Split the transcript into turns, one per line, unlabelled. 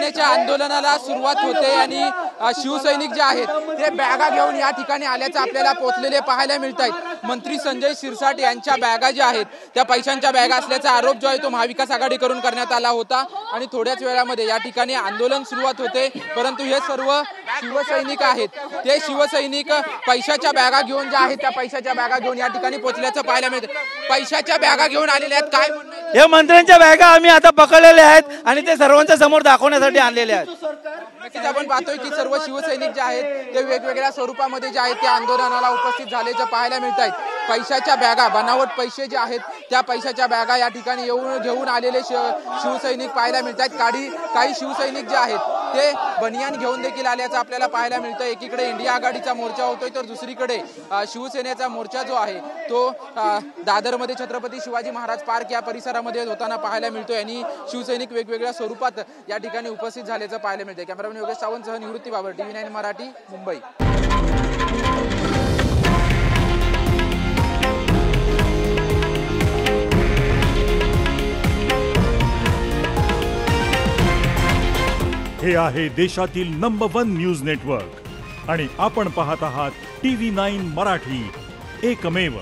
शिवसेनेच्या आंदोलनाला सुरुवात होते आणि शिवसैनिक जे आहेत ते बॅगा घेऊन या ठिकाणी आल्याचं आपल्याला पोहोचलेले पाहायला मिळत आहेत। मंत्री संजय शिरसाट यांच्या बॅगा ज्या आहेत त्या पैशांच्या बॅगा असल्याचा आरोप जो आहे तो महाविकास आघाडीकडून करण्यात आला होता आणि थोड्याच वेळामध्ये या ठिकाणी आंदोलन सुरुवात होते। परंतु हे सर्व शिवसैनिक आहेत ते शिवसैनिक पैशाच्या बॅगा घेऊन ज्या आहेत त्या पैशाच्या बॅगा घेऊन या ठिकाणी पोहोचल्याचं पाहायला मिळतं। पैशाच्या बॅगा घेऊन आलेले आहेत, काय म्हणणं?
या मंत्र्यांच्या बॅगा आम्ही आता पकडलेले आहेत आणि ते सर्वांच्या समोर दाखवण्यासाठी आणलेले आहेत।
नक्कीच आपण पाहतोय की सर्व शिवसैनिक जे आहेत ते वेगवेगळ्या स्वरूपामध्ये जे आहेत त्या आंदोलनाला उपस्थित झाल्याचं पाहायला मिळत आहेत। पैशाच्या बॅगा, बनावट पैसे जे आहेत त्या पैशाच्या बॅगा या ठिकाणी घेऊन आलेले शिवसैनिक पाहायला मिळत आहेत। काही शिवसैनिक जे आहेत ते बनियान घेऊन देखील आल्याचं आपल्याला पाहायला मिळतं। एकीकडे इंडिया आघाडीचा मोर्चा होतोय तर दुसरीकडे शिवसेनेचा मोर्चा जो आहे तो दादरमध्ये छत्रपती शिवाजी महाराज पार्क या परिसरामध्ये होताना पाहायला मिळतोय आणि शिवसैनिक वेगवेगळ्या स्वरूपात या ठिकाणी उपस्थित झाल्याचं पाहायला मिळतंय। कॅमेरामॅन योगेश सावंतसह निवृत्ती बाबर, TV9 मराठी, मुंबई।
हे आहे देशातील नंबर 1 न्यूज नेटवर्क आणि आपण पाहत आहात TV9 मराठी, एकमेव।